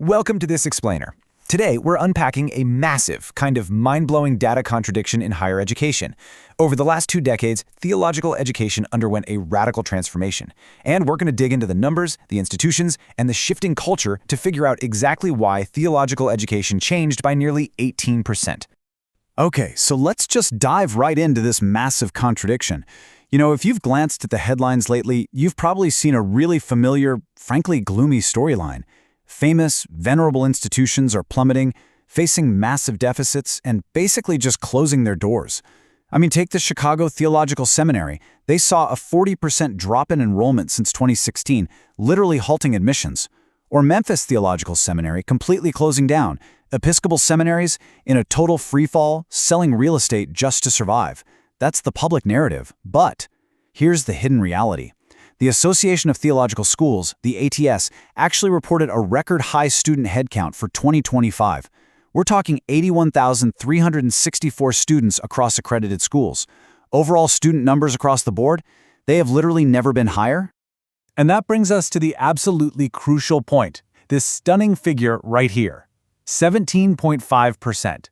Welcome to this explainer. Today, we're unpacking a massive, kind of mind-blowing data contradiction in higher education. Over the last 2 decades, theological education underwent a radical transformation. And we're going to dig into the numbers, the institutions, and the shifting culture to figure out exactly why theological education changed by nearly 18%. Okay, so let's just dive right into this massive contradiction. If you've glanced at the headlines lately, you've probably seen a really familiar, frankly gloomy storyline. Famous, venerable institutions are plummeting, facing massive deficits, and basically just closing their doors. Take the Chicago Theological Seminary. They saw a 40% drop in enrollment since 2016, literally halting admissions. Or Memphis Theological Seminary completely closing down. Episcopal seminaries in a total freefall, selling real estate just to survive. That's the public narrative. But here's the hidden reality. The Association of Theological Schools, the ATS, actually reported a record-high student headcount for 2025. We're talking 81,364 students across accredited schools. Overall student numbers across the board, they have literally never been higher. And that brings us to the absolutely crucial point, this stunning figure right here, 17.5%.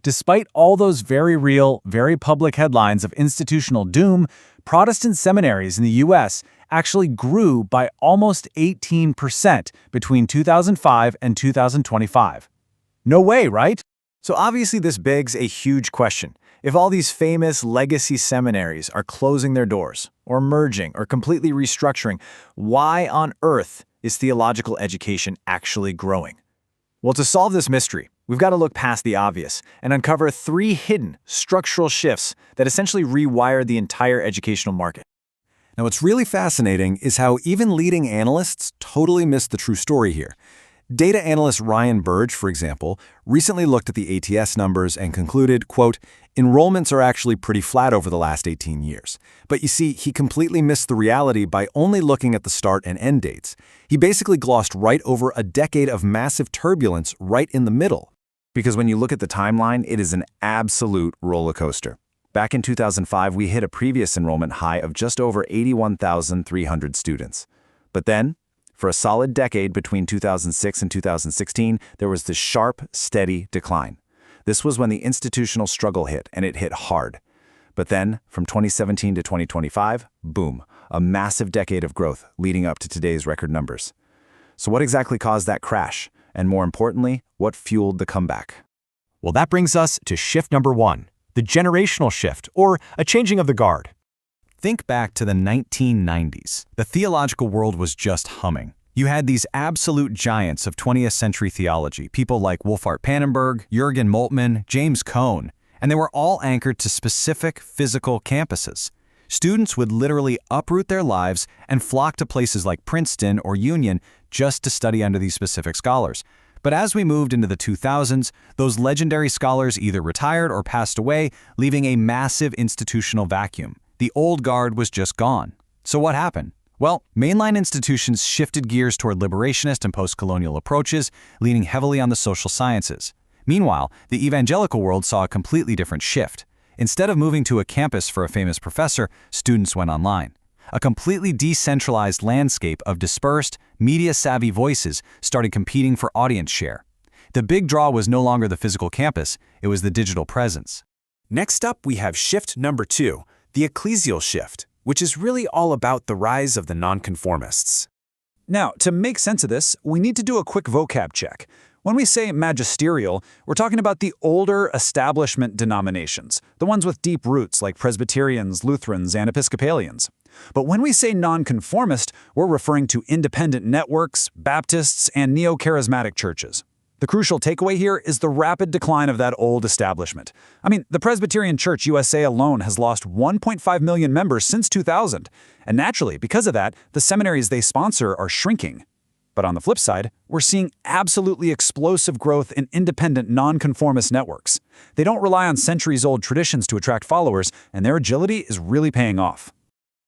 Despite all those very real, very public headlines of institutional doom, Protestant seminaries in the U.S. actually grew by almost 18% between 2005 and 2025. No way, right? So obviously this begs a huge question. If all these famous legacy seminaries are closing their doors, or merging, or completely restructuring, why on earth is theological education actually growing? Well, to solve this mystery, we've got to look past the obvious and uncover 3 hidden structural shifts that essentially rewired the entire educational market. Now, what's really fascinating is how even leading analysts totally missed the true story here. Data analyst Ryan Burge, for example, recently looked at the ATS numbers and concluded, quote, enrollments are actually pretty flat over the last 18 years. But you see, he completely missed the reality by only looking at the start and end dates. He basically glossed right over a decade of massive turbulence right in the middle. Because when you look at the timeline, it is an absolute roller coaster. Back in 2005, we hit a previous enrollment high of just over 81,300 students. But then, for a solid decade between 2006 and 2016, there was this sharp, steady decline. This was when the institutional struggle hit, and it hit hard. But then, from 2017 to 2025, boom, a massive decade of growth leading up to today's record numbers. So what exactly caused that crash? And more importantly, what fueled the comeback? Well, that brings us to shift number 1, the generational shift, or a changing of the guard. Think back to the 1990s. The theological world was just humming. You had these absolute giants of 20th century theology, people like Wolfhart Pannenberg, Jürgen Moltmann, James Cone, and they were all anchored to specific physical campuses. Students would literally uproot their lives and flock to places like Princeton or Union just to study under these specific scholars. But as we moved into the 2000s, those legendary scholars either retired or passed away, leaving a massive institutional vacuum. The old guard was just gone. So what happened? Well, mainline institutions shifted gears toward liberationist and post-colonial approaches, leaning heavily on the social sciences. Meanwhile, the evangelical world saw a completely different shift. Instead of moving to a campus for a famous professor, students went online. A completely decentralized landscape of dispersed, media-savvy voices started competing for audience share. The big draw was no longer the physical campus, it was the digital presence. Next up, we have shift number 2, the ecclesial shift, which is really all about the rise of the nonconformists. Now, to make sense of this, we need to do a quick vocab check. When we say magisterial, we're talking about the older establishment denominations, the ones with deep roots like Presbyterians, Lutherans, and Episcopalians. But when we say nonconformist, we're referring to independent networks, Baptists, and neo-charismatic churches. The crucial takeaway here is the rapid decline of that old establishment. The Presbyterian Church USA alone has lost 1.5 million members since 2000. And naturally, because of that, the seminaries they sponsor are shrinking. But on the flip side, we're seeing absolutely explosive growth in independent nonconformist networks. They don't rely on centuries-old traditions to attract followers, and their agility is really paying off.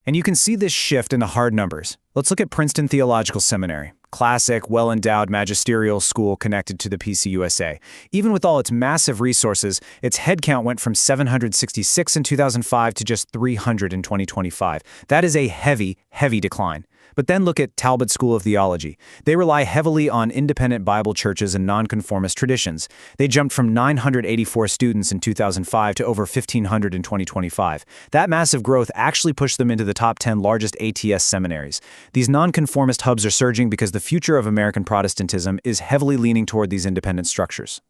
And you can see this shift in the hard numbers. Let's look at Princeton Theological Seminary. Classic, well-endowed magisterial school connected to the PCUSA. Even with all its massive resources, its headcount went from 766 in 2005 to just 300 in 2025. That is a heavy, heavy decline. But then look at Talbot School of Theology. They rely heavily on independent Bible churches and nonconformist traditions. They jumped from 984 students in 2005 to over 1,500 in 2025. That massive growth actually pushed them into the top 10 largest ATS seminaries. These nonconformist hubs are surging because the future of American Protestantism is heavily leaning toward these independent structures.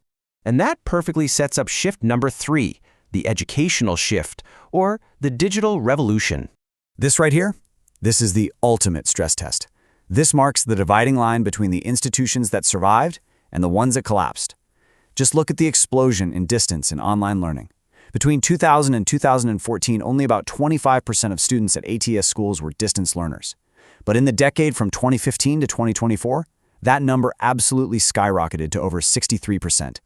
And that perfectly sets up shift number 3, the educational shift, or the digital revolution. This right here? This is the ultimate stress test. This marks the dividing line between the institutions that survived and the ones that collapsed. Just look at the explosion in distance in online learning. Between 2000 and 2014, only about 25% of students at ATS schools were distance learners. But in the decade from 2015 to 2024, that number absolutely skyrocketed to over 63%.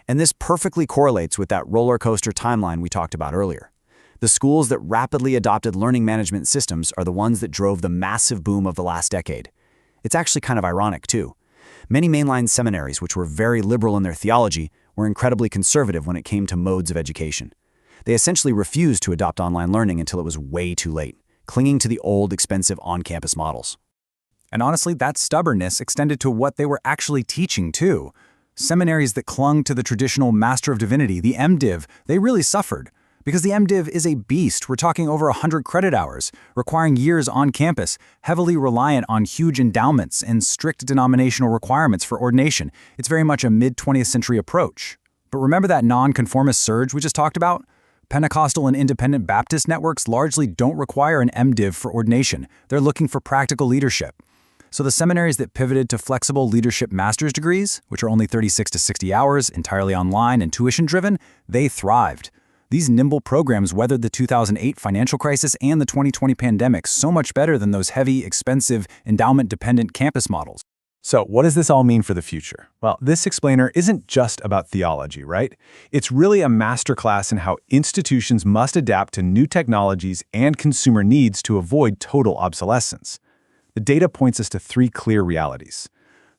And this perfectly correlates with that roller coaster timeline we talked about earlier. The schools that rapidly adopted learning management systems are the ones that drove the massive boom of the last decade. It's actually kind of ironic, too. Many mainline seminaries, which were very liberal in their theology, were incredibly conservative when it came to modes of education. They essentially refused to adopt online learning until it was way too late, clinging to the old, expensive on-campus models. And honestly, that stubbornness extended to what they were actually teaching, too. Seminaries that clung to the traditional Master of Divinity, the MDiv, they really suffered. Because the MDiv is a beast. We're talking over 100 credit hours, requiring years on campus, heavily reliant on huge endowments and strict denominational requirements for ordination. It's very much a mid-20th century approach. But remember that nonconformist surge we just talked about? Pentecostal and independent Baptist networks largely don't require an MDiv for ordination. They're looking for practical leadership. So the seminaries that pivoted to flexible leadership master's degrees, which are only 36 to 60 hours, entirely online and tuition-driven, they thrived. These nimble programs weathered the 2008 financial crisis and the 2020 pandemic so much better than those heavy, expensive, endowment-dependent campus models. So what does this all mean for the future? Well, this explainer isn't just about theology, right? It's really a masterclass in how institutions must adapt to new technologies and consumer needs to avoid total obsolescence. The data points us to 3 clear realities.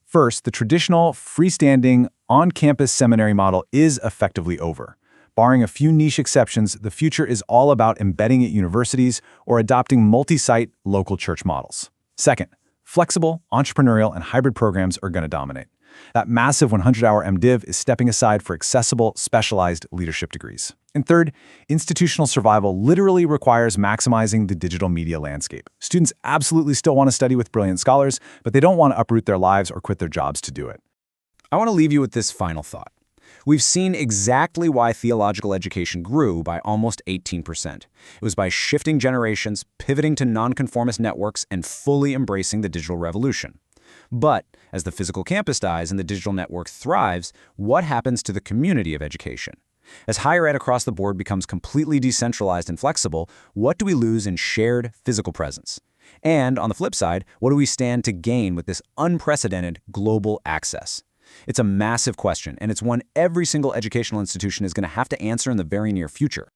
First, the traditional, freestanding, on-campus seminary model is effectively over. Barring a few niche exceptions, the future is all about embedding at universities or adopting multi-site local church models. Second, flexible, entrepreneurial, and hybrid programs are going to dominate. That massive 100-hour MDiv is stepping aside for accessible, specialized leadership degrees. And third, institutional survival literally requires maximizing the digital media landscape. Students absolutely still want to study with brilliant scholars, but they don't want to uproot their lives or quit their jobs to do it. I want to leave you with this final thought. We've seen exactly why theological education grew by almost 18%. It was by shifting generations, pivoting to nonconformist networks, and fully embracing the digital revolution. But as the physical campus dies and the digital network thrives, what happens to the community of education? As higher ed across the board becomes completely decentralized and flexible, what do we lose in shared physical presence? And on the flip side, what do we stand to gain with this unprecedented global access? It's a massive question, and it's one every single educational institution is going to have to answer in the very near future.